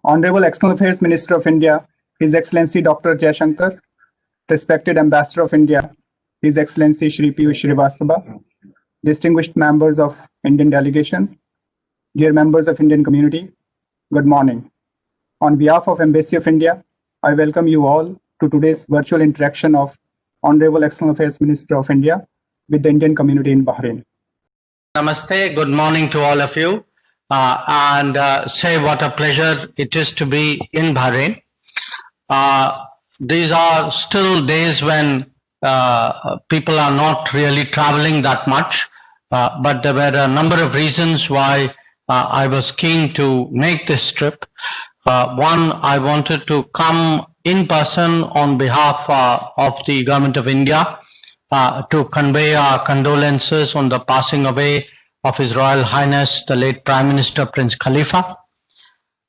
Honorable External Affairs Minister of India, His Excellency Dr. Jaishankar, respected Ambassador of India, His Excellency Shri Piyush Srivastava, distinguished members of Indian delegation, dear members of Indian community, good morning. On behalf of Embassy of India, I welcome you all to today's virtual interaction of Honorable External Affairs Minister of India with the Indian community in Bahrain. Namaste, good morning to all of you, and say what a pleasure it is to be in Bahrain. These are still days when people are not really traveling that much, but there were a number of reasons why I was keen to make this trip. One, I wanted to come in person on behalf of the Government of India to convey our condolences on the passing away of His Royal Highness, the late Prime Minister Prince Khalifa.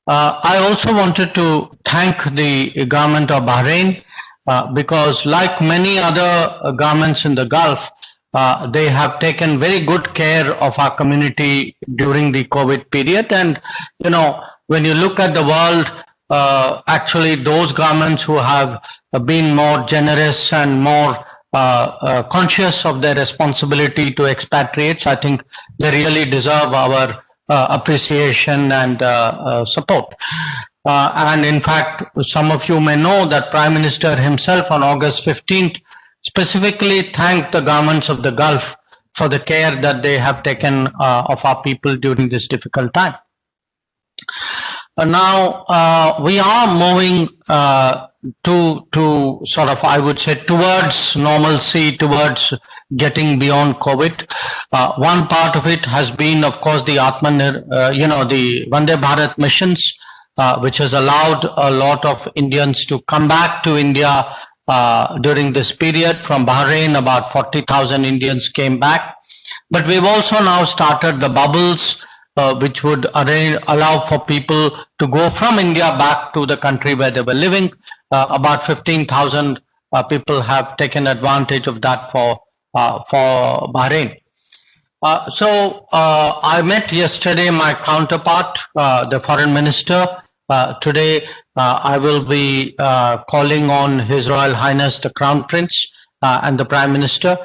I also wanted to thank the government of Bahrain because like many other governments in the Gulf, they have taken very good care of our community during the COVID period. And, you know, when you look at the world, actually those governments who have been more generous and more conscious of their responsibility to expatriates, I think they really deserve our appreciation and support. And in fact, some of you may know that Prime Minister himself on August 15th specifically thanked the governments of the Gulf for the care that they have taken of our people during this difficult time. Now, we are moving to sort of, I would say, towards normalcy, towards getting beyond COVID. One part of it has been, of course, the the Vande Bharat missions, which has allowed a lot of Indians to come back to India during this period. From Bahrain, about 40,000 Indians came back. But we've also now started the bubbles, which would allow for people to go from India back to the country where they were living. About 15,000 people have taken advantage of that for Bahrain. So I met yesterday my counterpart, the Foreign Minister. Today I will be calling on His Royal Highness the Crown Prince and the Prime Minister.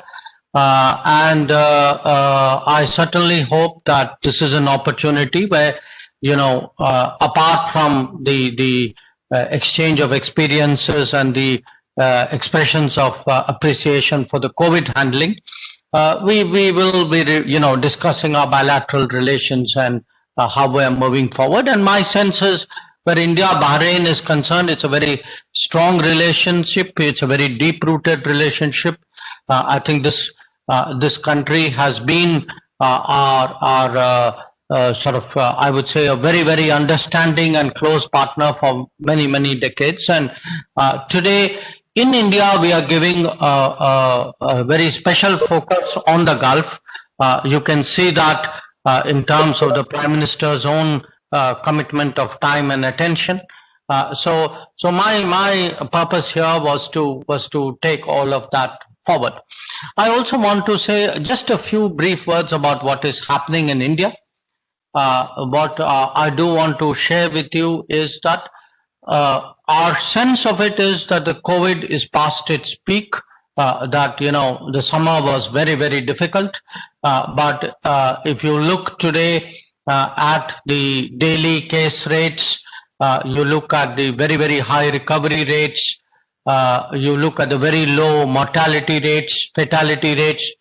And I certainly hope that this is an opportunity where, you know, apart from the exchange of experiences and the expressions of appreciation for the COVID handling, we will be, you know, discussing our bilateral relations and how we are moving forward. And my sense is, where India-Bahrain is concerned, it's a very strong relationship. It's a very deep-rooted relationship. I think this country has been our sort of, I would say, a very, very understanding and close partner for many, many decades. And today in India, we are giving a very special focus on the Gulf. You can see that in terms of the Prime Minister's own commitment of time and attention. So my purpose here was to take all of that forward. I also want to say just a few brief words about what is happening in India. What I do want to share with you is that our sense of it is that the COVID is past its peak, that, you know, the summer was very, very difficult. But if you look today at the daily case rates, you look at the very, very high recovery rates, you look at the very low mortality rates, fatality rates.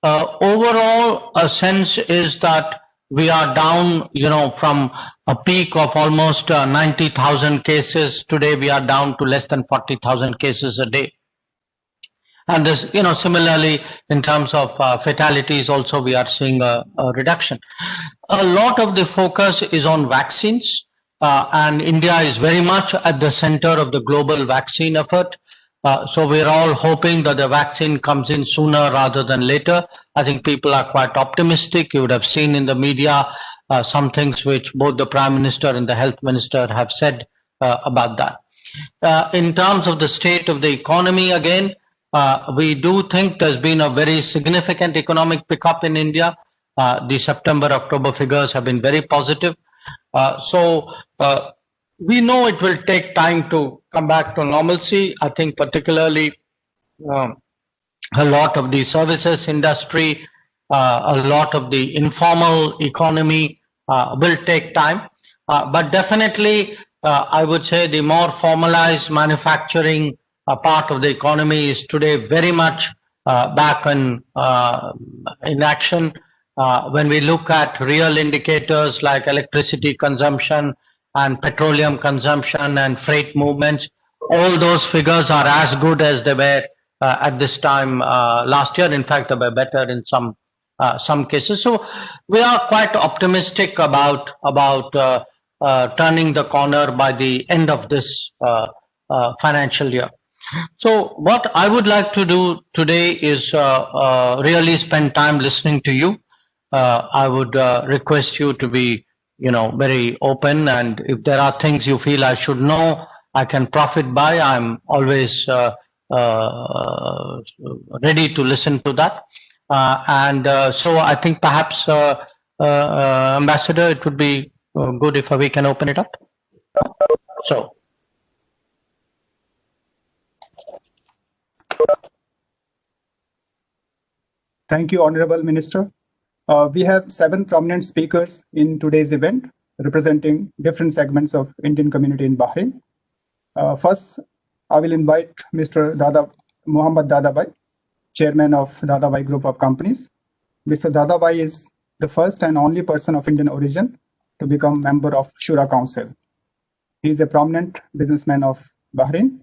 Overall, a sense is that we are down, you know, from a peak of almost 90,000 cases. Today, we are down to less than 40,000 cases a day. And this, you know, similarly, in terms of fatalities, also we are seeing a reduction. A lot of the focus is on vaccines, and India is very much at the center of the global vaccine effort. So we're all hoping that the vaccine comes in sooner rather than later. I think people are quite optimistic. You would have seen in the media some things which both the Prime Minister and the Health Minister have said about that. In terms of the state of the economy, again, we do think there's been a very significant economic pickup in India. The September-October figures have been very positive. So we know it will take time to come back to normalcy. I think particularly um, a lot of the services industry, a lot of the informal economy will take time. But definitely, I would say the more formalized manufacturing part of the economy is today very much back in action. When we look at real indicators like electricity consumption and petroleum consumption and freight movements, all those figures are as good as they were at this time last year. In fact, they were better in some cases. So we are quite optimistic about turning the corner by the end of this financial year. So what I would like to do today is really spend time listening to you. I would request you to be, very open, and if there are things you feel I should know, I can profit by. I'm always ready to listen to that. And so I think perhaps, Ambassador, it would be good if we can open it up. So. Thank you, Honorable Minister. We have 7 prominent speakers in today's event, representing different segments of Indian community in Bahrain. First, I will invite Mr. Muhammad Dadabhai, Chairman of Dadabhai Group of Companies. Mr. Dadabhai is the first and only person of Indian origin to become member of Shura Council. He is a prominent businessman of Bahrain.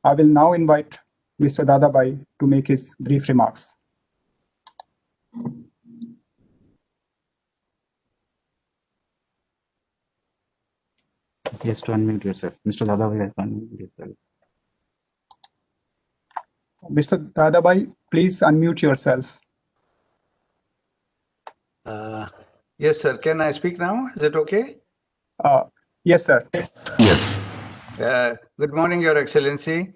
I will now invite Mr. Dadabhai to make his brief remarks. Yes, to unmute yourself. Mr. Dadabhai, unmute yourself. Mr. Dadabhai, please unmute yourself. Yes, sir. Can I speak now? Is it okay? Yes, sir. Yes. Good morning, Your Excellency.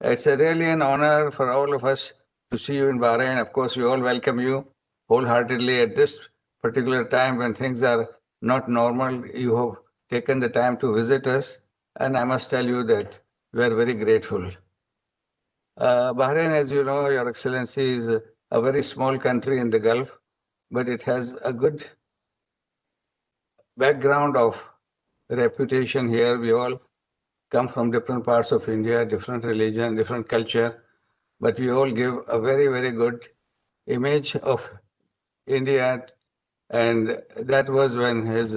It's really an honor for all of us to see you in Bahrain. Of course, we all welcome you wholeheartedly at this particular time when things are not normal. You have taken the time to visit us, and I must tell you that we are very grateful. Bahrain, as you know, Your Excellency, is a very small country in the Gulf, but it has a good background of reputation here. We all come from different parts of India, different religion, different culture, but we all give a very, very good image of India. And that was when His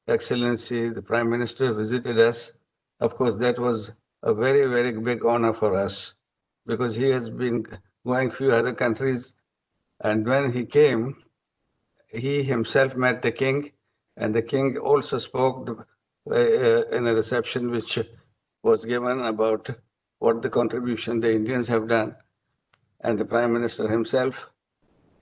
Excellency, the Prime Minister, visited us. Of course, that was a very, very big honor for us because he has been going few other countries. And when he came, he himself met the king, and the king also spoke in a reception which was given about what the contribution the Indians have done. And the Prime Minister himself,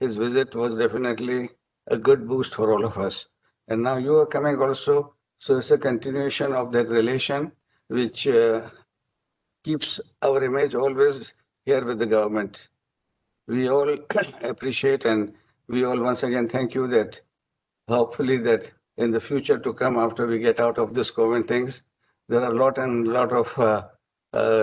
his visit was definitely a good boost for all of us. And now you are coming also, so it's a continuation of that relation which keeps our image always here with the government. We all appreciate, and we all once again thank you that hopefully that in the future to come, after we get out of this COVID things, there are a lot of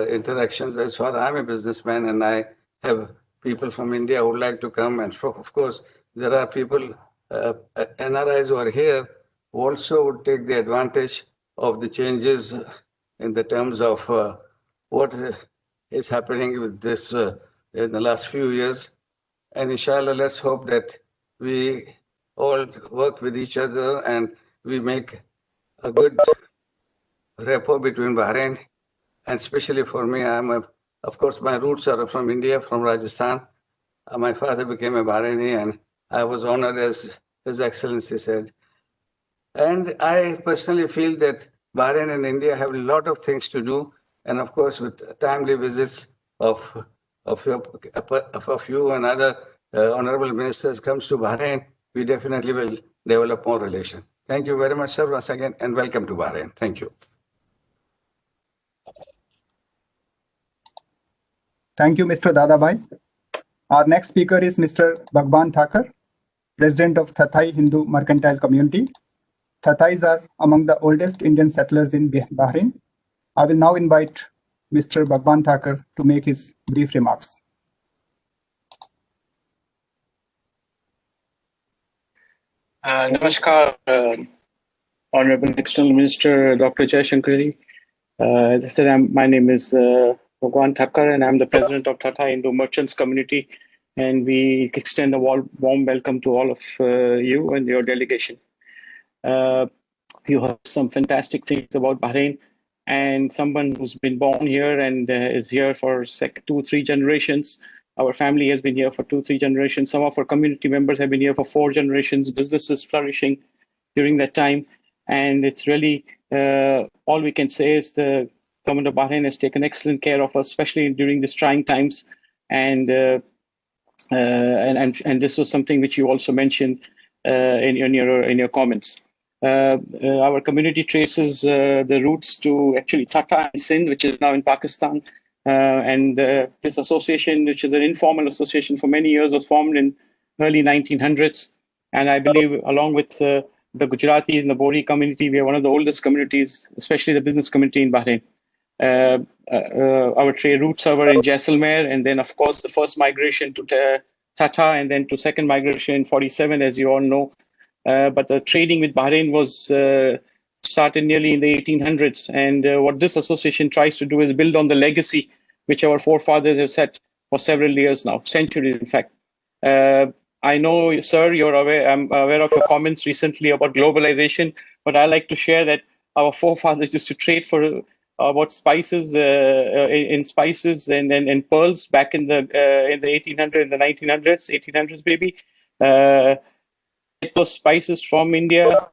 interactions. As far as I'm a businessman and I have people from India who would like to come, and of course there are people, NRIs who are here, who also would take the advantage of the changes in the terms of what is happening with this in the last few years. And inshallah, let's hope that we all work with each other and we make a good rapport between Bahrain. And especially for me, of course, my roots are from India, from Rajasthan. My father became a Bahraini, and I was honored, as His Excellency said. And I personally feel that Bahrain and India have a lot of things to do. And of course, with timely visits of you and other honorable ministers comes to Bahrain, we definitely will develop more relation. Thank you very much, sir, once again, and welcome to Bahrain. Thank you. Thank you, Mr. Dadabhai. Our next speaker is Mr. Bhagwan Thakur, President of Tathai Hindu Mercantile Community. Tathais are among the oldest Indian settlers in Bahrain. I will now invite Mr. Bhagwan Thakur to make his brief remarks. Namaskar, Honorable External Minister Dr. Jaishankar. As I said, my name is Bhagwan Thakur, and I'm the president of Tathai Indo Merchants Community. And we extend a warm welcome to all of you and your delegation. You heard some fantastic things about Bahrain, and someone who's been born here and is here for 2-3 generations. Our family has been here for 2-3 generations. Some of our community members have been here for 4 generations. Businesses flourishing during that time. And it's really, all we can say is the government of Bahrain has taken excellent care of us, especially during these trying times. And this was something which you also mentioned in your comments. Our community traces the roots to actually Tathai in Sindh, which is now in Pakistan. And this association, which is an informal association for many years, was formed in early 1900s. And I believe along with the Gujaratis and the Bori community, we are one of the oldest communities, especially the business community in Bahrain. Our trade roots were in Jaisalmer, and then of course the first migration to Tathai, and then to second migration in 47, as you all know. But the trading with Bahrain was started nearly in the 1800s. And what this association tries to do is build on the legacy which our forefathers have set for several years now, centuries in fact. I know, sir, I'm aware of your comments recently about globalization, but I like to share that our forefathers used to trade for about spices, in spices and pearls back in the 1800s, in the 1900s, 1800s maybe. Get those spices from India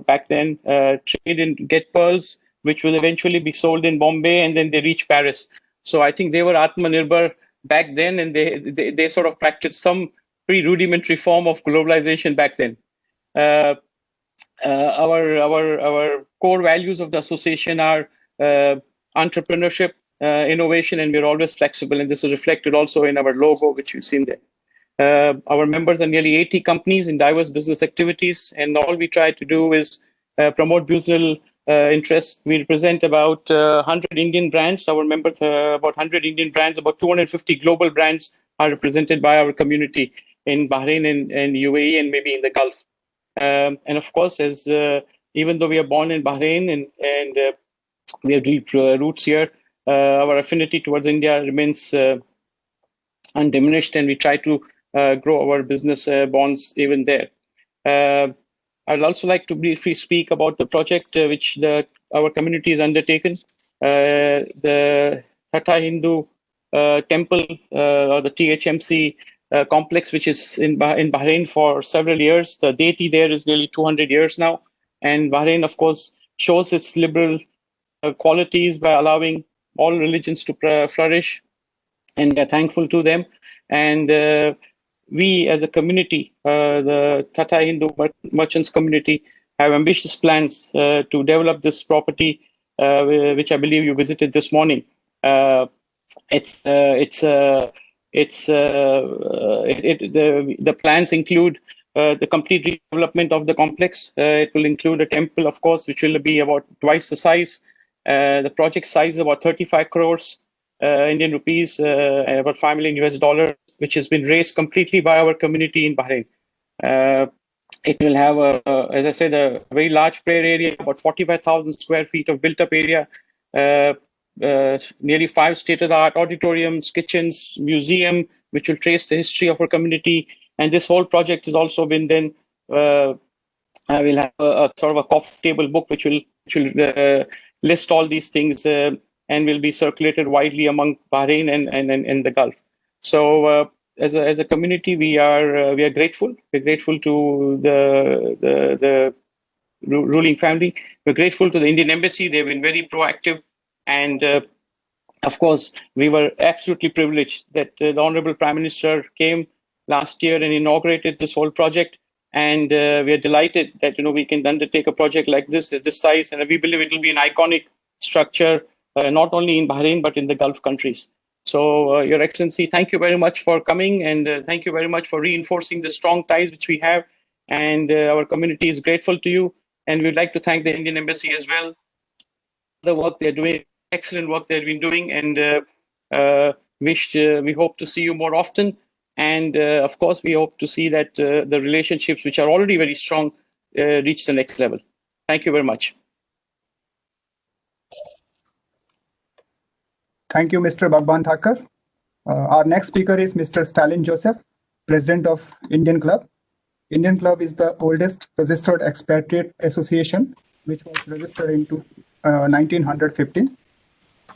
back then, trade and get pearls, which will eventually be sold in Bombay, and then they reach Paris. So I think they were Atmanirbhar back then, and they sort of practiced some pretty rudimentary form of globalization back then. Our core values of the association are entrepreneurship, innovation, and we're always flexible. And this is reflected also in our logo, which you've seen there. Our members are nearly 80 companies in diverse business activities, and all we try to do is promote mutual interests. We represent about 100 Indian brands. Our members are about 100 Indian brands. About 250 global brands are represented by our community in Bahrain and UAE and maybe in the Gulf. And of course, as even though we are born in Bahrain and we have deep roots here, our affinity towards India remains undiminished, and we try to grow our business bonds even there. I'd also like to briefly speak about the project which our community has undertaken. The Tathai Hindu Temple, or the THMC complex, which is in Bahrain for several years. The deity there is nearly 200 years now. And Bahrain, of course, shows its liberal qualities by allowing all religions to flourish, and we are thankful to them. And we as a community, the Tathai Hindu merchants community, have ambitious plans to develop this property, which I believe you visited this morning. The plans include the complete redevelopment of the complex. It will include a temple, of course, which will be about twice the size. The project size is about 35 crores Indian rupees, about $5 million US, which has been raised completely by our community in Bahrain. It will have, as I said, a very large prayer area, about 45,000 square feet of built-up area, nearly 5 state-of-the-art auditoriums, kitchens, museum, which will trace the history of our community. And this whole project has also been then, I will have a sort of a coffee table book, which will list all these things and will be circulated widely among Bahrain and the Gulf. So as a community, we are grateful. We're grateful to the ruling family. We're grateful to the Indian Embassy. They've been very proactive. And of course, we were absolutely privileged that the Honorable Prime Minister came last year and inaugurated this whole project. And we are delighted that we can undertake a project like this at this size, and we believe it will be an iconic structure, not only in Bahrain but in the Gulf countries. So, Your Excellency, thank you very much for coming, and thank you very much for reinforcing the strong ties which we have. And our community is grateful to you. And we'd like to thank the Indian Embassy as well. The work they're doing, excellent work they've been doing, and we hope to see you more often. And of course, we hope to see that the relationships, which are already very strong, reach the next level. Thank you very much. Thank you, Mr. Bhagwan Thakur. Our next speaker is Mr. Stalin Joseph, President of Indian Club. Indian Club is the oldest registered expatriate association, which was registered into 1915.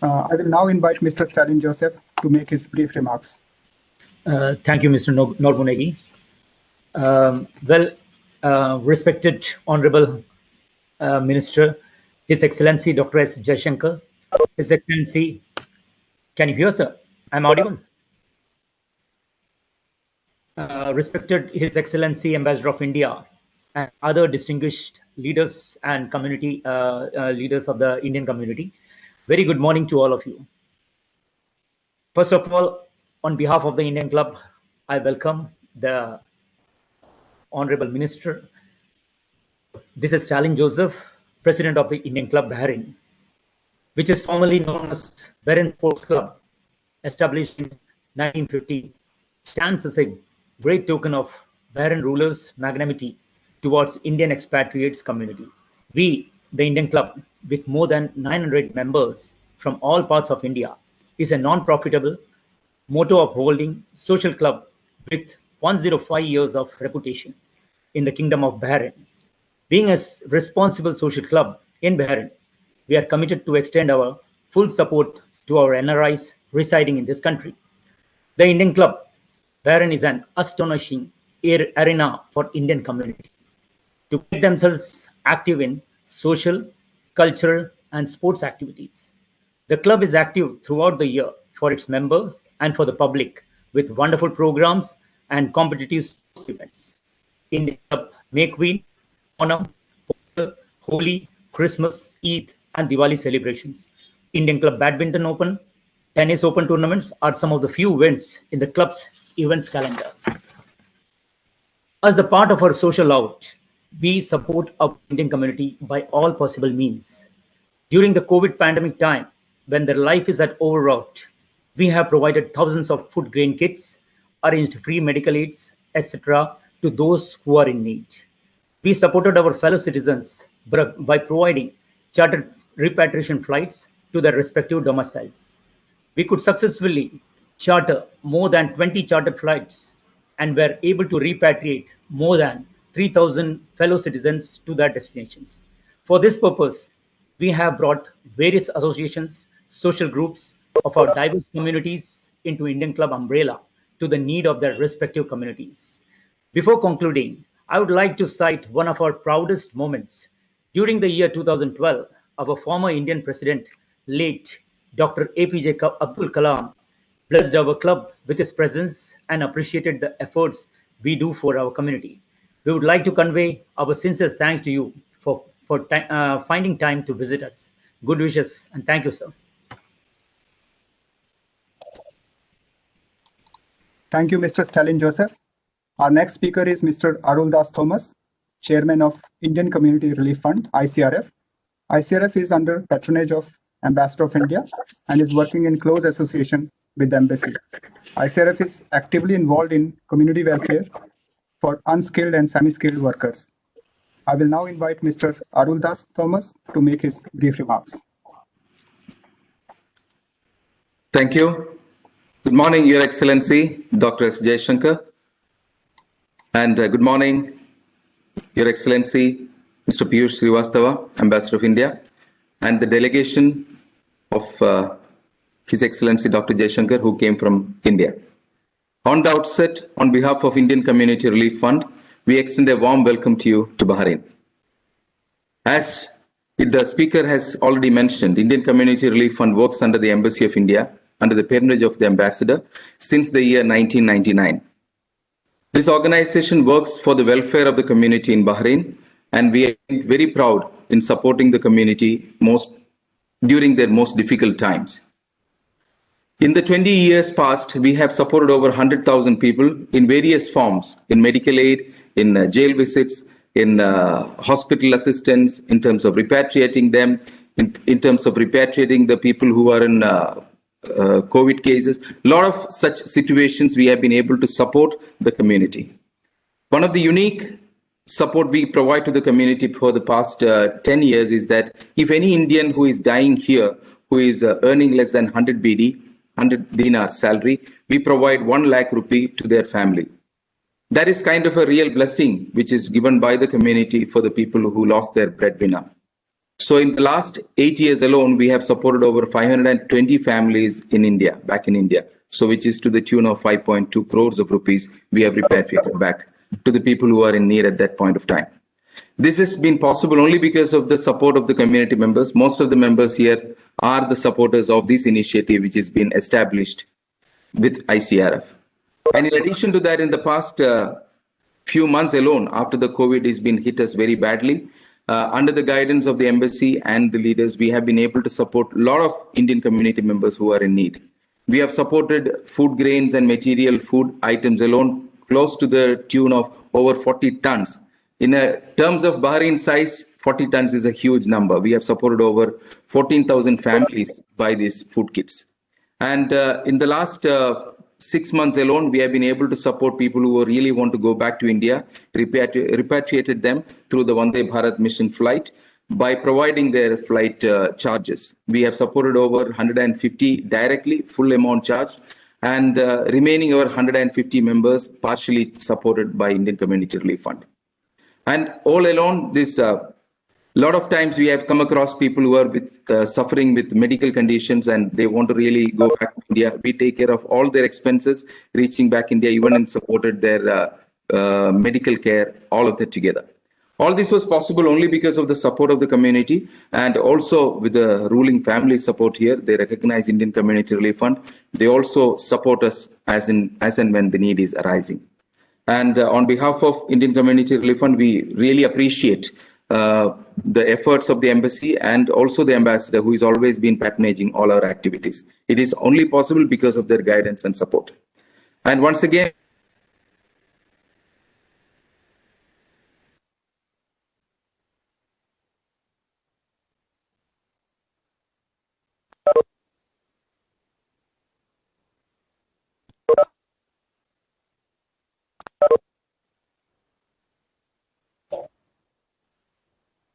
I will now invite Mr. Stalin Joseph to make his brief remarks. Thank you, Mr. Norbunegi. Respected Honorable Minister, His Excellency Dr. S. Jaishankar, His Excellency, can you hear, sir? I'm audible. Respected His Excellency Ambassador of India and other distinguished leaders and community leaders of the Indian community, very good morning to all of you. First of all, on behalf of the Indian Club, I welcome the Honorable Minister. This is Stalin Joseph, President of the Indian Club Bahrain, which is formerly known as Bahrain Sports Club, established in 1950, stands as a great token of Bahrain rulers' magnanimity towards Indian expatriates community. We, the Indian Club, with more than 900 members from all parts of India, is a non-profitable, motto upholding social club with 105 years of reputation in the Kingdom of Bahrain. Being a responsible social club in Bahrain, we are committed to extend our full support to our NRIs residing in this country. The Indian Club Bahrain is an astonishing arena for Indian community to get themselves active in social, cultural, and sports activities. The club is active throughout the year for its members and for the public with wonderful programs and competitive sports events. Indian Club Make Queen, Onam, Holi, Christmas, Eid, and Diwali celebrations. Indian Club Badminton Open, Tennis Open tournaments are some of the few events in the club's events calendar. As the part of our social out, we support our Indian community by all possible means. During the COVID pandemic time, when their life is at overwrought, we have provided thousands of food grain kits, arranged free medical aids, etc. to those who are in need. We supported our fellow citizens by providing chartered repatriation flights to their respective domiciles. We could successfully charter more than 20 chartered flights and were able to repatriate more than 3,000 fellow citizens to their destinations. For this purpose, we have brought various associations, social groups of our diverse communities into Indian Club umbrella to the need of their respective communities. Before concluding, I would like to cite one of our proudest moments. During the year 2012, our former Indian President, late Dr. APJ Abdul Kalam, blessed our club with his presence and appreciated the efforts we do for our community. We would like to convey our sincere thanks to you for finding time to visit us. Good wishes and thank you, sir. Thank you, Mr. Stalin Joseph. Our next speaker is Mr. Arul Das Thomas, Chairman of Indian Community Relief Fund, ICRF. ICRF is under patronage of Ambassador of India and is working in close association with the embassy. ICRF is actively involved in community welfare for unskilled and semi-skilled workers. I will now invite Mr. Arul Das Thomas to make his brief remarks. Thank you. Good morning, Your Excellency, Dr. S. Jaishankar. And good morning, Your Excellency, Mr. Piyush Srivastava, Ambassador of India, and the delegation of His Excellency Dr. Jaishankar, who came from India. On the outset, on behalf of Indian Community Relief Fund, we extend a warm welcome to you to Bahrain. As the speaker has already mentioned, Indian Community Relief Fund works under the Embassy of India, under the patronage of the Ambassador, since the year 1999. This organization works for the welfare of the community in Bahrain, and we are very proud in supporting the community during their most difficult times. In the 20 years past, we have supported over 100,000 people in various forms, in medical aid, in jail visits, in hospital assistance, in terms of repatriating them, in terms of repatriating the people who are in COVID cases. A lot of such situations we have been able to support the community. One of the unique support we provide to the community for the past 10 years is that if any Indian who is dying here, who is earning less than 100 BD, 100 dinar salary, we provide 1 lakh rupee to their family. That is kind of a real blessing which is given by the community for the people who lost their breadwinner. So in the last 8 years alone, we have supported over 520 families in India, back in India. So which is to the tune of 5.2 crores of rupees we have repatriated back to the people who are in need at that point of time. This has been possible only because of the support of the community members. Most of the members here are the supporters of this initiative, which has been established with ICRF. And in addition to that, in the past few months alone, after the COVID has been hit us very badly, under the guidance of the embassy and the leaders, we have been able to support a lot of Indian community members who are in need. We have supported food grains and material food items alone close to the tune of over 40 tons. In terms of Bahrain size, 40 tons is a huge number. We have supported over 14,000 families by these food kits. And in the last 6 months alone, we have been able to support people who really want to go back to India, repatriated them through the Vande Bharat mission flight by providing their flight charges. We have supported over 150 directly, full amount charged, and remaining over 150 members partially supported by Indian Community Relief Fund. And all along this, lot of times we have come across people who are with, suffering with medical conditions and they want to really go back to India. We take care of all their expenses reaching back India, even and supported their medical care, all of that together. All this was possible only because of the support of the community and also with the ruling family support here. They recognize Indian Community Relief Fund. They also support us as and when the need is arising. And on behalf of Indian Community Relief Fund, we really appreciate the efforts of the embassy and also the ambassador who has always been patronizing all our activities. It is only possible because of their guidance and support. And once again,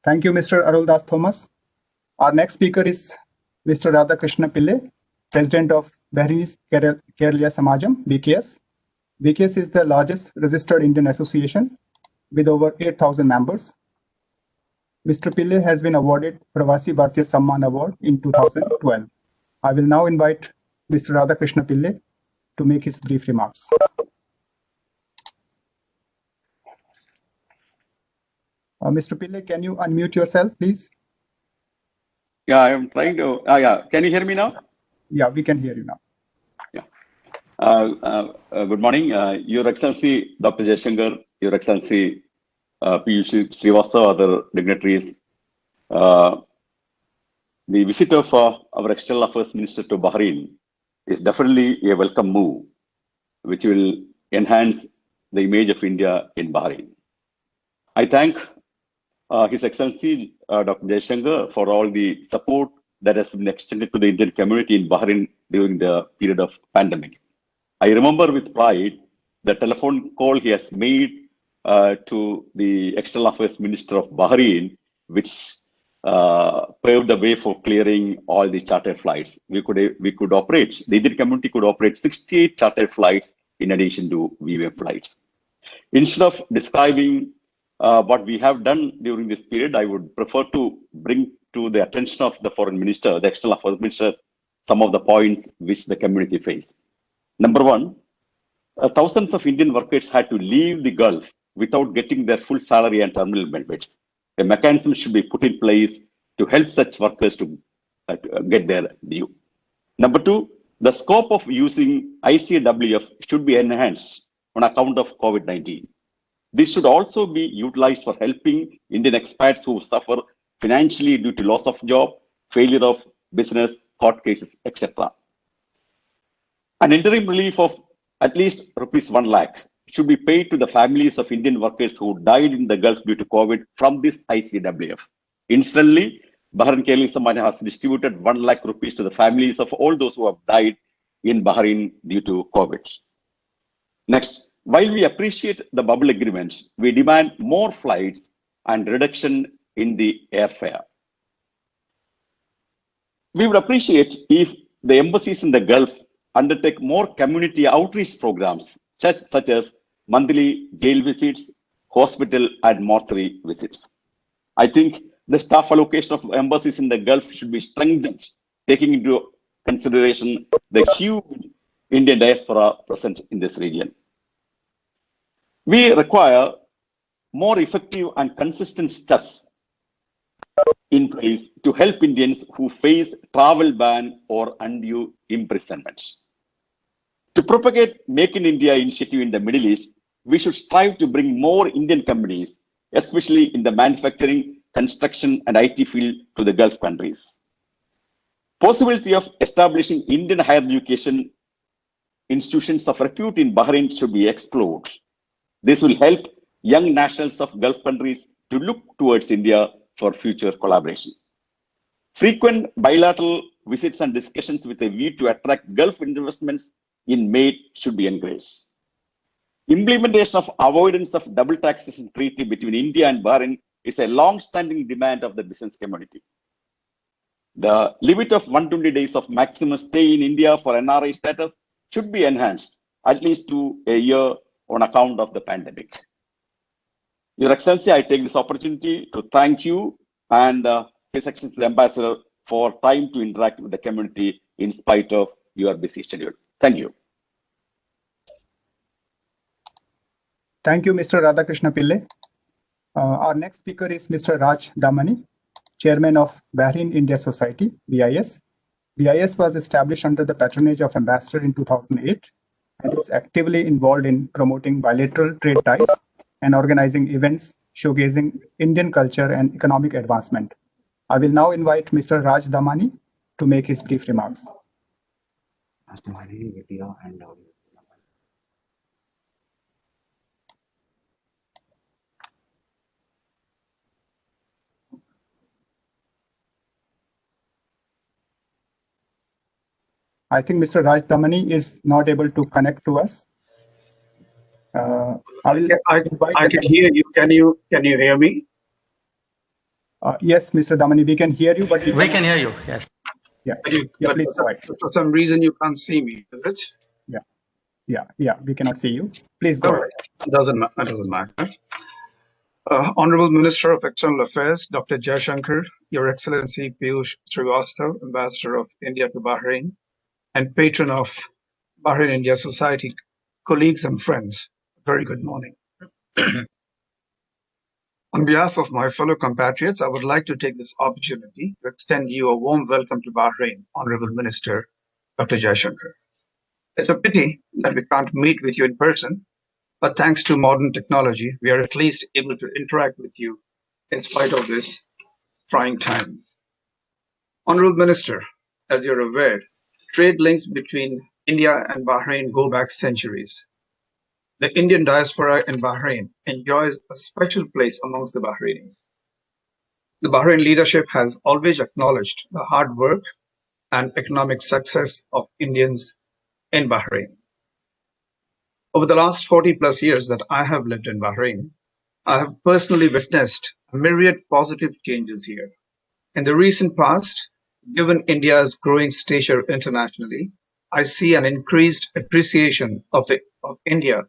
Thank you, Mr. Aruldas Thomas. Our next speaker is Mr. Radhakrishna Pillai, President of Bahrain's Kerala Samajam, BKS. BKS is the largest registered Indian association with over 8,000 members. Mr. Pillai has been awarded Pravasi Bharatiya Samman Award in 2012. I will now invite Mr. Radhakrishna Pillai to make his brief remarks. Mr. Pillai, can you unmute yourself, please? Yeah, I am trying to. Yeah, can you hear me now? Yeah, we can hear you now. Yeah. Good morning, Your Excellency, Dr. Jaishankar, Your Excellency, Piyush Srivastava, other dignitaries. The visit of our External Affairs Minister to Bahrain is definitely a welcome move, which will enhance the image of India in Bahrain. I thank His Excellency Dr. Jaishankar for all the support that has been extended to the Indian community in Bahrain during the period of pandemic. I remember with pride the telephone call he has made to the External Affairs Minister of Bahrain, which paved the way for clearing all the charter flights. We could operate, the Indian community could operate 68 charter flights in addition to VVM flights. Instead of describing what we have done during this period, I would prefer to bring to the attention of the Foreign Minister, the External Affairs Minister, some of the points which the community face. Number one, thousands of Indian workers had to leave the Gulf without getting their full salary and terminal benefits. A mechanism should be put in place to help such workers to get their due. Number two, the scope of using ICWF should be enhanced on account of COVID-19. This should also be utilized for helping Indian expats who suffer financially due to loss of job, failure of business, court cases, etc. An interim relief of at least rupees 1 lakh should be paid to the families of Indian workers who died in the Gulf due to COVID from this ICWF. Incidentally, Bahrain Kailash Samman has distributed 1 lakh rupees to the families of all those who have died in Bahrain due to COVID. Next, while we appreciate the bubble agreements, we demand more flights and reduction in the airfare. We would appreciate if the embassies in the Gulf undertake more community outreach programs, such as monthly jail visits, hospital and mortuary visits. I think the staff allocation of embassies in the Gulf should be strengthened, taking into consideration the huge Indian diaspora present in this region. We require more effective and consistent steps in place to help Indians who face travel ban or undue imprisonments. To propagate Make in India initiative in the Middle East, we should strive to bring more Indian companies, especially in the manufacturing, construction and IT field, to the Gulf countries. Possibility of establishing Indian higher education institutions of repute in Bahrain should be explored. This will help young nationals of Gulf countries to look towards India for future collaboration. Frequent bilateral visits and discussions with a view to attract Gulf investments in May should be encouraged. Implementation of avoidance of double taxation treaty between India and Bahrain is a long-standing demand of the business community. The limit of 120 days of maximum stay in India for NRI status should be enhanced at least to a year on account of the pandemic. Your Excellency, I take this opportunity to thank you and His Excellency the Ambassador for time to interact with the community in spite of your busy schedule. Thank you. Thank you, Mr. Radhakrishna Pillai. Our next speaker is Mr. Raj Damani, Chairman of Bahrain India Society, BIS. BIS was established under the patronage of Ambassador in 2008 and is actively involved in promoting bilateral trade ties and organizing events showcasing Indian culture and economic advancement. I will now invite Mr. Raj Damani to make his brief remarks. I think Mr. Raj Damani is not able to connect to us. I can hear you. Can you hear me? Yes, Mr. Damani, we can hear you, but we can hear you. Yes. Yeah. Please go ahead. For some reason, you can't see me. Is it? Yeah. We cannot see you. Please go ahead. It doesn't matter. Honorable Minister of External Affairs, Dr. Jaishankar, Your Excellency Piyush Srivastava, Ambassador of India to Bahrain, and patron of Bahrain India Society, colleagues and friends, very good morning. On behalf of my fellow compatriots, I would like to take this opportunity to extend you a warm welcome to Bahrain, Honorable Minister Dr. Jaishankar. It's a pity that we can't meet with you in person, but thanks to modern technology, we are at least able to interact with you in spite of this trying time. Honorable Minister, as you're aware, trade links between India and Bahrain go back centuries. The Indian diaspora in Bahrain enjoys a special place amongst the Bahrainis. The Bahrain leadership has always acknowledged the hard work and economic success of Indians in Bahrain. Over the last 40 plus years that I have lived in Bahrain, I have personally witnessed a myriad positive changes here. In the recent past, given India's growing stature internationally, I see an increased appreciation of India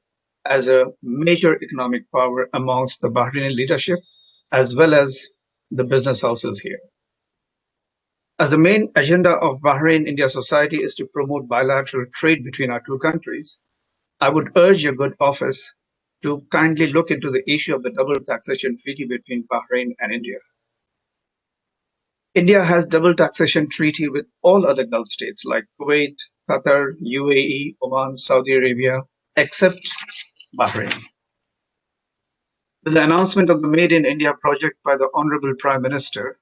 as a major economic power amongst the Bahraini leadership, as well as the business houses here. As the main agenda of Bahrain India Society is to promote bilateral trade between our two countries, I would urge your good office to kindly look into the issue of the double taxation treaty between Bahrain and India. India has double taxation treaty with all other Gulf states like Kuwait, Qatar, UAE, Oman, Saudi Arabia, except Bahrain. With the announcement of the Made in India project by the Honorable Prime Minister,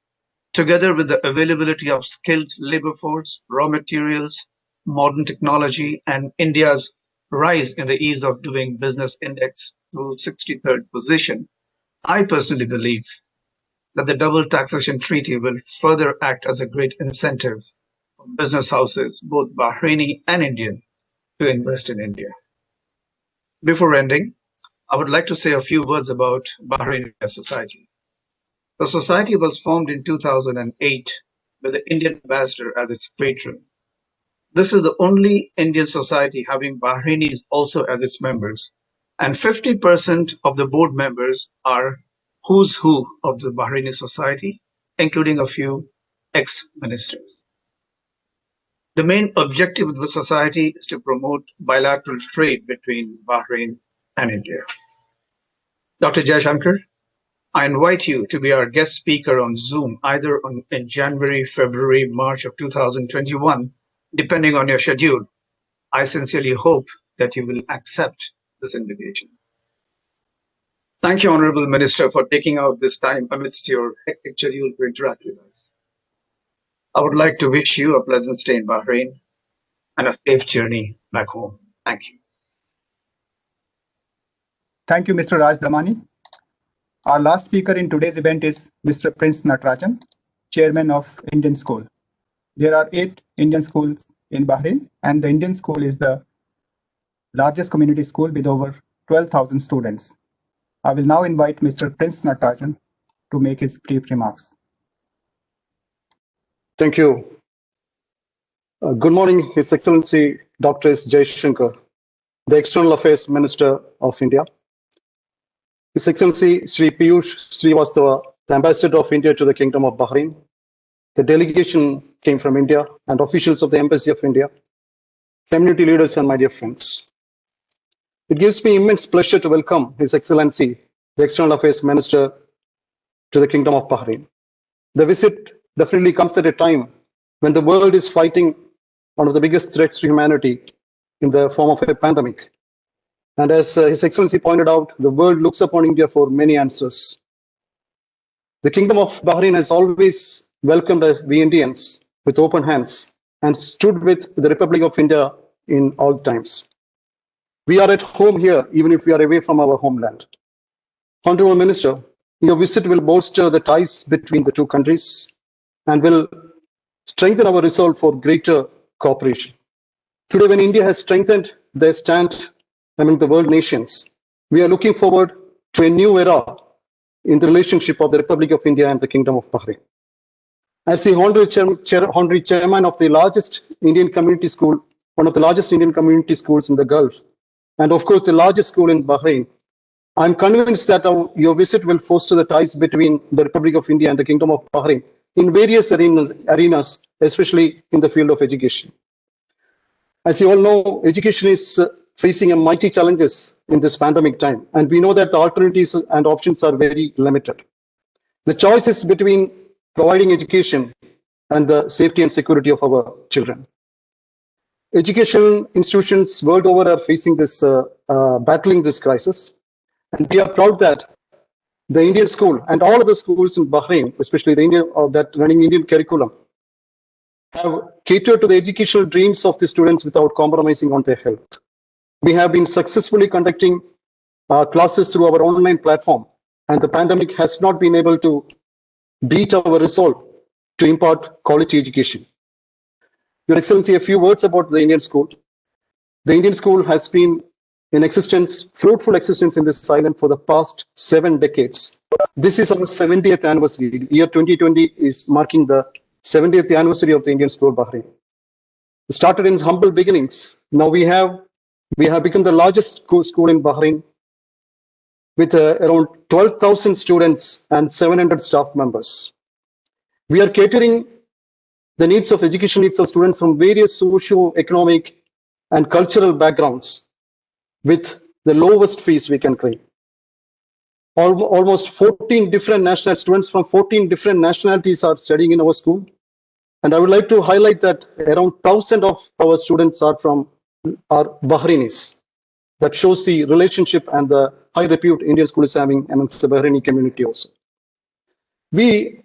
together with the availability of skilled labor force, raw materials, modern technology, and India's rise in the ease of doing business index to 63rd position, I personally believe that the double taxation treaty will further act as a great incentive for business houses, both Bahraini and Indian, to invest in India. Before ending, I would like to say a few words about Bahraini society. The society was formed in 2008 with the Indian ambassador as its patron. This is the only Indian society having Bahrainis also as its members, and 50% of the board members are who's who of the Bahraini society, including a few ex-ministers. The main objective of the society is to promote bilateral trade between Bahrain and India. Dr. Jaishankar, I invite you to be our guest speaker on Zoom either in January, February, March of 2021, depending on your schedule. I sincerely hope that you will accept this invitation. Thank you, Honorable Minister, for taking out this time amidst your hectic schedule to interact with us. I would like to wish you a pleasant stay in Bahrain and a safe journey back home. Thank you. Thank you, Mr. Raj Damani. Our last speaker in today's event is Mr. Prince Natarajan, Chairman of Indian School. There are 8 Indian schools in Bahrain, and the Indian school is the largest community school with over 12,000 students. I will now invite Mr. Prince Natarajan to make his brief remarks. Thank you. Good morning, His Excellency Dr. S. Jaishankar, the External Affairs Minister of India. His Excellency Sri Piyush Srivastava, the Ambassador of India to the Kingdom of Bahrain. The delegation came from India and officials of the Embassy of India, community leaders and my dear friends. It gives me immense pleasure to welcome His Excellency, the External Affairs Minister to the Kingdom of Bahrain. The visit definitely comes at a time when the world is fighting one of the biggest threats to humanity in the form of a pandemic. And as His Excellency pointed out, the world looks upon India for many answers. The Kingdom of Bahrain has always welcomed we Indians with open hands and stood with the Republic of India in all times. We are at home here, even if we are away from our homeland. Honorable Minister, your visit will bolster the ties between the two countries and will strengthen our resolve for greater cooperation. Today, when India has strengthened their stand among the world nations, we are looking forward to a new era in the relationship of the Republic of India and the Kingdom of Bahrain. As the Honorary Chairman of the largest Indian community school, one of the largest Indian community schools in the Gulf, and of course the largest school in Bahrain, I'm convinced that your visit will foster the ties between the Republic of India and the Kingdom of Bahrain in various arenas, especially in the field of education. As you all know, education is facing a mighty challenges in this pandemic time, and we know that the alternatives and options are very limited. The choice is between providing education and the safety and security of our children. Educational institutions world over are facing this, battling this crisis, and we are proud that the Indian school and all of the schools in Bahrain, especially the Indian that running Indian curriculum, have catered to the educational dreams of the students without compromising on their health. We have been successfully conducting classes through our online platform, and the pandemic has not been able to beat our resolve to impart quality education. Your Excellency, a few words about the Indian school. The Indian school has been in existence, fruitful existence in this island for the past 7 decades. This is our 70th anniversary. Year 2020 is marking the 70th anniversary of the Indian school Bahrain. It started in humble beginnings. Now we have become the largest school in Bahrain with around 12,000 students and 700 staff members. We are catering the needs of education needs of students from various socio-economic and cultural backgrounds with the lowest fees we can claim. Almost 14 different students from 14 different nationalities are studying in our school. And I would like to highlight that around 1,000 of our students are Bahrainis. That shows the relationship and the high repute Indian school is having amongst the Bahraini community also. We,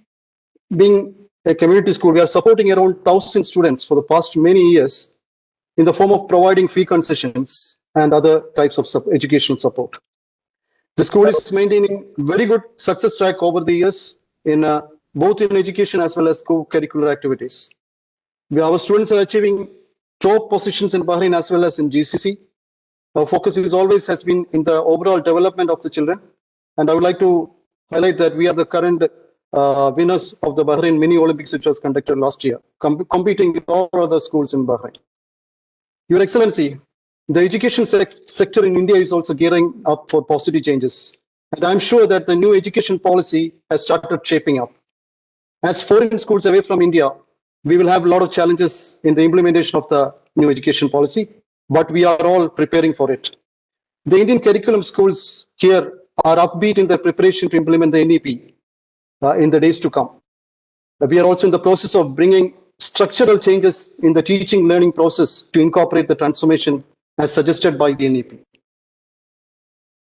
being a community school, we are supporting around 1,000 students for the past many years in the form of providing fee concessions and other types of educational support. The school is maintaining very good success track over the years in both in education as well as co-curricular activities. Our students are achieving top positions in Bahrain as well as in GCC. Our focus is always has been in the overall development of the children. And I would like to highlight that we are the current winners of the Bahrain Mini Olympics, which was conducted last year, competing with all other schools in Bahrain. Your Excellency, the education sector in India is also gearing up for positive changes. And I'm sure that the new education policy has started shaping up. As foreign schools away from India, we will have a lot of challenges in the implementation of the new education policy, but we are all preparing for it. The Indian curriculum schools here are upbeat in their preparation to implement the NEP in the days to come. We are also in the process of bringing structural changes in the teaching learning process to incorporate the transformation as suggested by the NEP.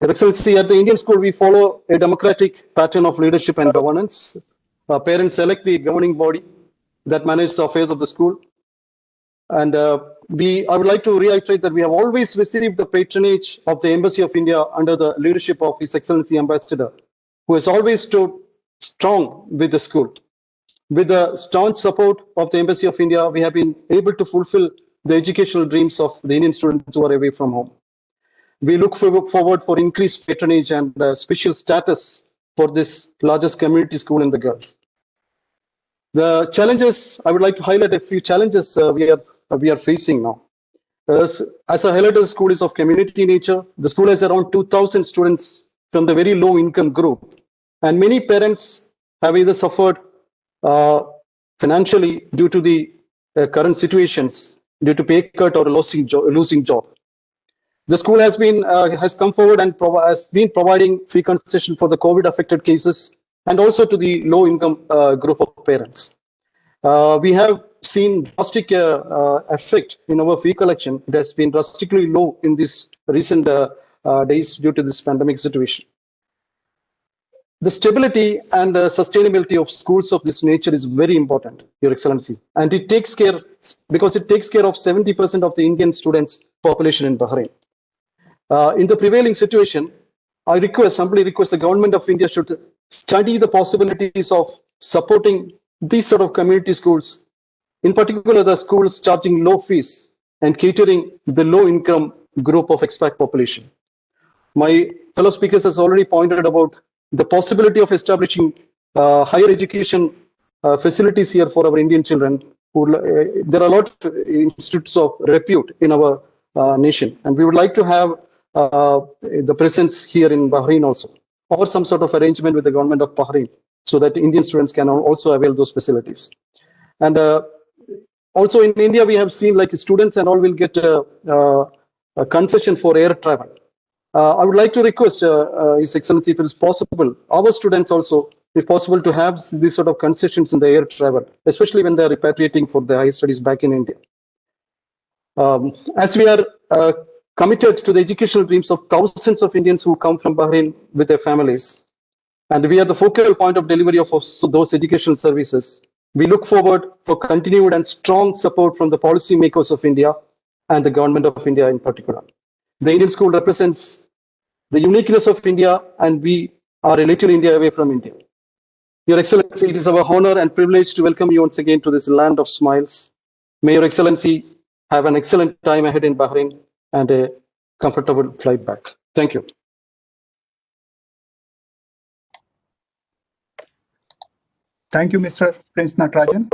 Your Excellency, at the Indian school, we follow a democratic pattern of leadership and governance. Parents select the governing body that manages the affairs of the school. And I would like to reiterate that we have always received the patronage of the Embassy of India under the leadership of His Excellency Ambassador, who has always stood strong with the school. With the staunch support of the Embassy of India, we have been able to fulfill the educational dreams of the Indian students who are away from home. We look forward for increased patronage and special status for this largest community school in the Gulf. The challenges, I would like to highlight a few challenges we are facing now. As I highlighted, the school is of community nature. The school has around 2,000 students from the very low income group. And many parents have either suffered financially due to the current situations, due to pay cut or losing job. The school has come forward and has been providing free concession for the COVID affected cases and also to the low income group of parents. We have seen drastic effect in our fee collection. It has been drastically low in these recent days due to this pandemic situation. The stability and sustainability of schools of this nature is very important, Your Excellency. And it takes care, because it takes care of 70% of the Indian students' population in Bahrain. In the prevailing situation, I humbly request the government of India should study the possibilities of supporting these sort of community schools, in particular the schools charging low fees and catering the low income group of expat population. My fellow speakers has already pointed about the possibility of establishing higher education facilities here for our Indian children. There are a lot of institutes of repute in our nation, and we would like to have the presence here in Bahrain also, or some sort of arrangement with the government of Bahrain, so that Indian students can also avail those facilities. And also in India, we have seen like students and all will get a concession for air travel. I would like to request His Excellency, if it is possible, our students also, if possible, to have these sort of concessions in the air travel, especially when they are repatriating for their higher studies back in India. As we are committed to the educational dreams of thousands of Indians who come from Bahrain with their families, and we are the focal point of delivery of those educational services, we look forward for continued and strong support from the policymakers of India and the government of India in particular. The Indian school represents the uniqueness of India, and we are a little India away from India. Your Excellency, it is our honor and privilege to welcome you once again to this land of smiles. May Your Excellency have an excellent time ahead in Bahrain and a comfortable flight back. Thank you. Thank you, Mr. Prince Natarajan.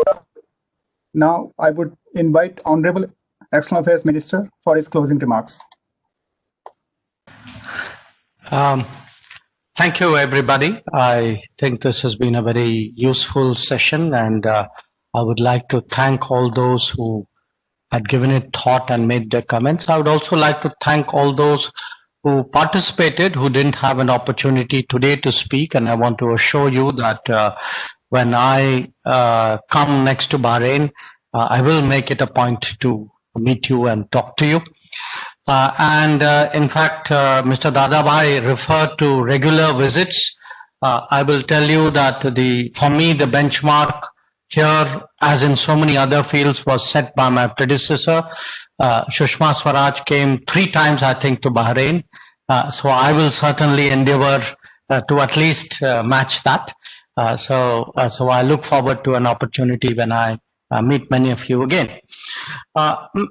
Now I would invite Honorable External Affairs Minister for his closing remarks. Thank you, everybody. I think this has been a very useful session, and I would like to thank all those who had given it thought and made their comments. I would also like to thank all those who participated, who didn't have an opportunity today to speak. And I want to assure you that when I come next to Bahrain, I will make it a point to meet you and talk to you. In fact, Mr. Dadabhai referred to regular visits. I will tell you that for me, the benchmark here, as in so many other fields, was set by my predecessor, Sushma Swaraj came 3 times, I think, to Bahrain. So I will certainly endeavor to at least match that. So I look forward to an opportunity when I meet many of you again.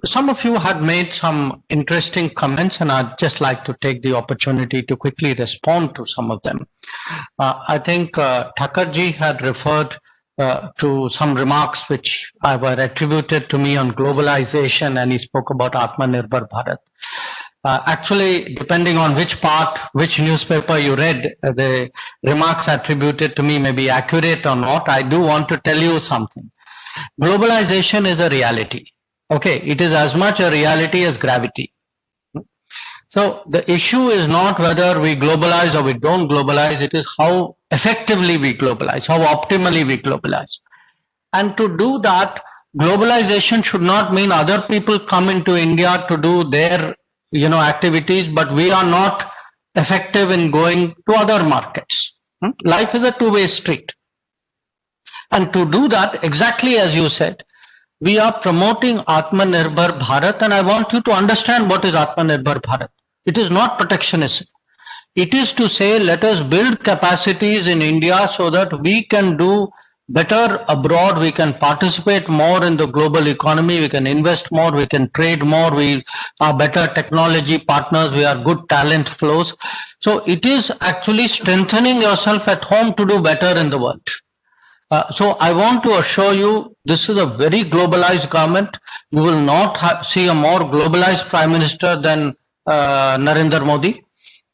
Some of you had made some interesting comments, and I'd just like to take the opportunity to quickly respond to some of them. I think Thakur ji had referred to some remarks which were attributed to me on globalization, and he spoke about Atmanirbhar Bharat. Actually, depending on which newspaper you read, the remarks attributed to me may be accurate or not. I do want to tell you something. Globalization is a reality. Okay, it is as much a reality as gravity. So the issue is not whether we globalize or we don't globalize, it is how effectively we globalize, how optimally we globalize. And to do that, globalization should not mean other people come into India to do their activities, but we are not effective in going to other markets. Life is a two-way street. And to do that, exactly as you said, we are promoting Atmanirbhar Bharat, and I want you to understand what is Atmanirbhar Bharat. It is not protectionism. It is to say, let us build capacities in India so that we can do better abroad, we can participate more in the global economy, we can invest more, we can trade more, we are better technology partners, we are good talent flows. So it is actually strengthening yourself at home to do better in the world. So I want to assure you, this is a very globalized government. You will not see a more globalized Prime Minister than Narendra Modi.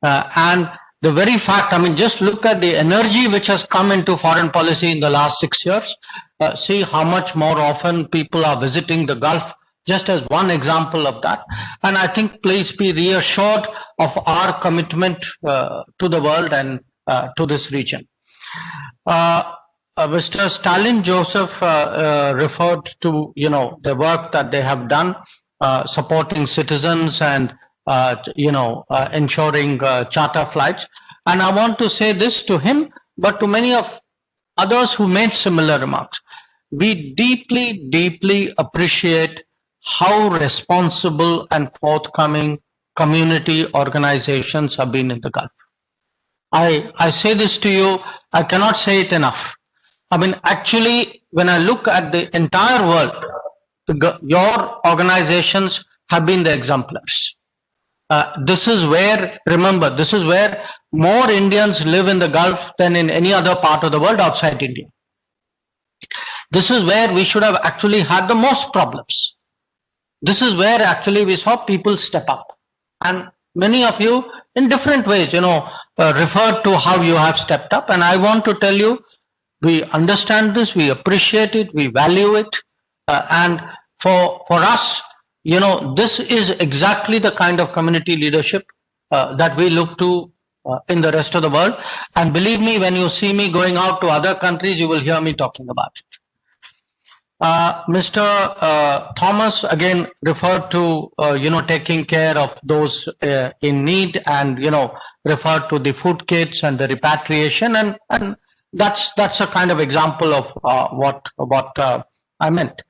And the very fact, just look at the energy which has come into foreign policy in the last 6 years. See how much more often people are visiting the Gulf, just as one example of that. And I think please be reassured of our commitment to the world and to this region. Mr. Stalin Joseph referred to, the work that they have done, supporting citizens and, ensuring charter flights. And I want to say this to him, but to many of others who made similar remarks. We deeply, deeply appreciate how responsible and forthcoming community organizations have been in the Gulf. I say this to you, I cannot say it enough. Actually, when I look at the entire world, your organizations have been the exemplars. This is where, remember, this is where more Indians live in the Gulf than in any other part of the world outside India. This is where we should have actually had the most problems. This is where actually we saw people step up. And many of you, in different ways, referred to how you have stepped up. And I want to tell you, we understand this, we appreciate it, we value it. And for us, this is exactly the kind of community leadership that we look to in the rest of the world. And believe me, when you see me going out to other countries, you will hear me talking about it. Mr. Thomas again referred to, taking care of those in need and, referred to the food kits and the repatriation. And that's a kind of example of what I meant.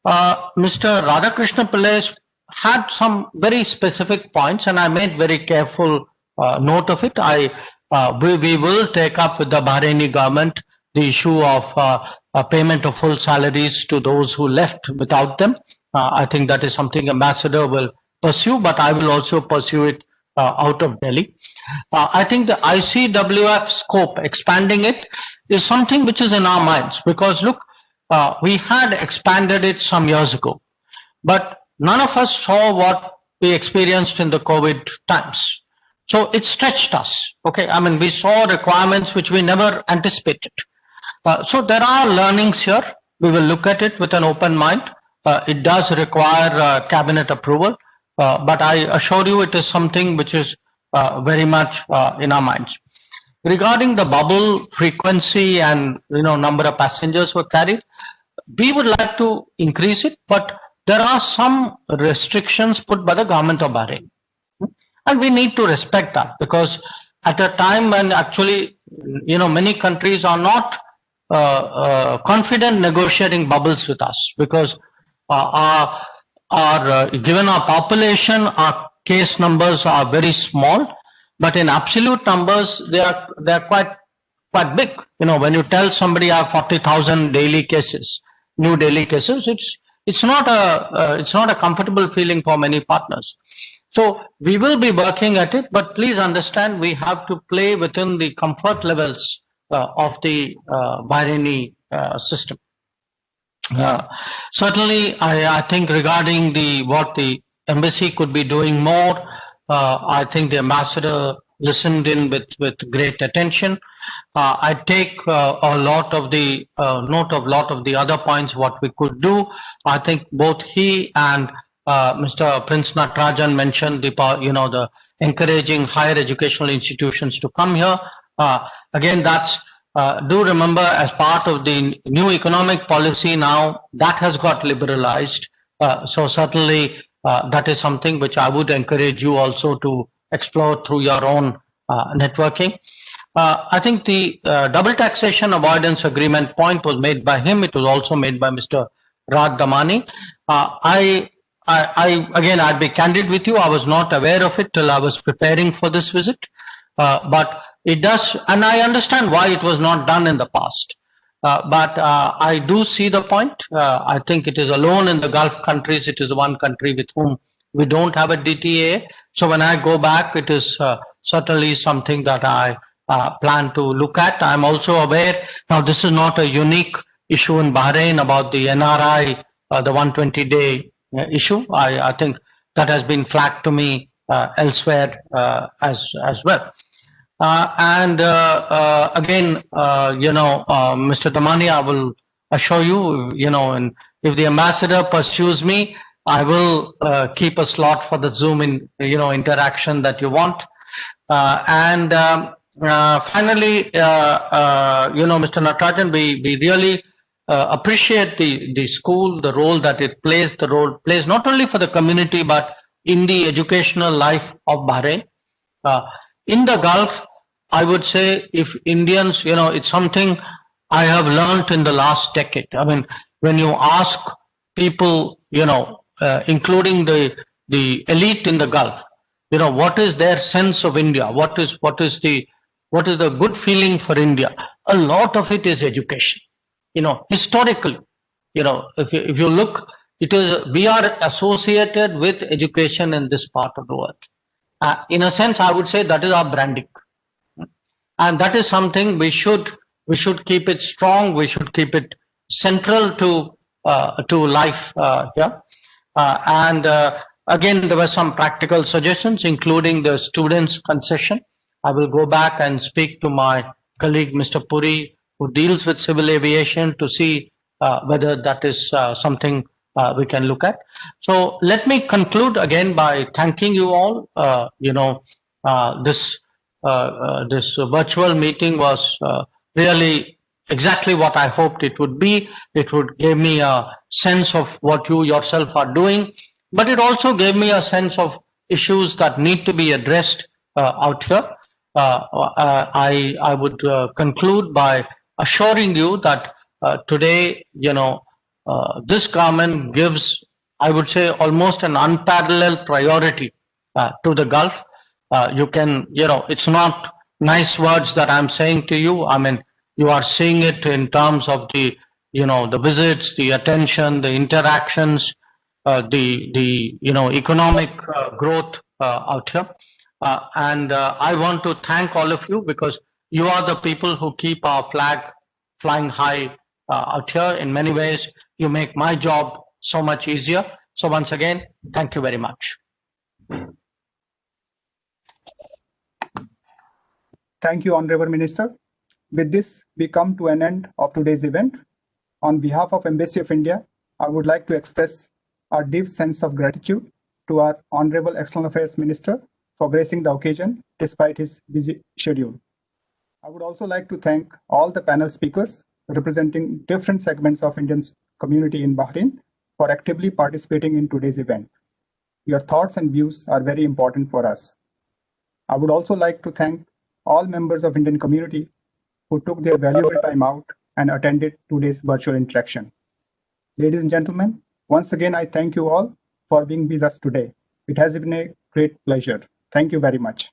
Mr. Radhakrishna Pillai had some very specific points, and I made very careful note of it. We will take up with the Bahraini government the issue of payment of full salaries to those who left without them. I think that is something Ambassador will pursue, but I will also pursue it out of Delhi. I think the ICWF scope, expanding it, is something which is in our minds, because look, we had expanded it some years ago, but none of us saw what we experienced in the COVID times. So it stretched us. Okay, we saw requirements which we never anticipated. So there are learnings here. We will look at it with an open mind. It does require cabinet approval, but I assure you it is something which is very much in our minds. Regarding the bubble frequency and number of passengers were carried, we would like to increase it, but there are some restrictions put by the government of Bahrain. And we need to respect that, because at a time when actually, many countries are not confident negotiating bubbles with us, because our given our population, our case numbers are very small, but in absolute numbers, they are quite big. You know, when you tell somebody I have 40,000 daily cases, new daily cases, it's not a comfortable feeling for many partners. So we will be working at it, but please understand we have to play within the comfort levels of the Bahraini system. Certainly, I think regarding what the embassy could be doing more, I think the ambassador listened in with great attention. I take a lot of the note of lot of the other points what we could do. I think both he and Mr. Prince Natarajan mentioned the encouraging higher educational institutions to come here. Again, that's do remember as part of the new economic policy now that has got liberalized. So certainly that is something which I would encourage you also to explore through your own networking. I think the double taxation avoidance agreement point was made by him. It was also made by Mr. Damani. Again, I'd be candid with you. I was not aware of it till I was preparing for this visit. But it does, and I understand why it was not done in the past. But I do see the point. I think it is alone in the Gulf countries. It is the one country with whom we don't have a DTA. So when I go back, it is certainly something that I plan to look at. I'm also aware, now this is not a unique issue in Bahrain about the NRI, the 120-day issue. I think that has been flagged to me elsewhere as well. Again, Mr. Damani, I will assure you, and if the ambassador pursues me, I will keep a slot for the Zoom interaction that you want. Finally, Mr. Natarajan, we really appreciate the school, the role that it plays, not only for the community, but in the educational life of Bahrain. In the Gulf, I would say if Indians, it's something I have learned in the last decade. I mean, when you ask people, including the elite in the Gulf, what is their sense of India? What is the good feeling for India? A lot of it is education. Historically, if you look, we are associated with education in this part of the world. In a sense, I would say that is our branding, and that is something we should keep it strong. We should keep it central to life here. Again, there were some practical suggestions, including the students' concession. I will go back and speak to my colleague, Mr. Puri, who deals with civil aviation, to see whether that is something we can look at. So let me conclude again by thanking you all. This virtual meeting was really exactly what I hoped it would be. It would give me a sense of what you yourself are doing, but it also gave me a sense of issues that need to be addressed out here. I would conclude by assuring you that today, this government gives, I would say, almost an unparalleled priority to the Gulf. It's not nice words that I'm saying to you. I mean, you are seeing it in terms of the visits, the attention, the interactions, the economic growth out here. I want to thank all of you, because you are the people who keep our flag flying high out here. In many ways, you make my job so much easier. So once again, thank you very much. Thank you, Honorable Minister. With this, we come to an end of today's event. On behalf of Embassy of India, I would like to express our deep sense of gratitude to our Honorable External Affairs Minister for gracing the occasion despite his busy schedule. I would also like to thank all the panel speakers representing different segments of Indian community in Bahrain for actively participating in today's event. Your thoughts and views are very important for us. I would also like to thank all members of Indian community who took their valuable time out and attended today's virtual interaction. Ladies and gentlemen, once again, I thank you all for being with us today. It has been a great pleasure. Thank you very much.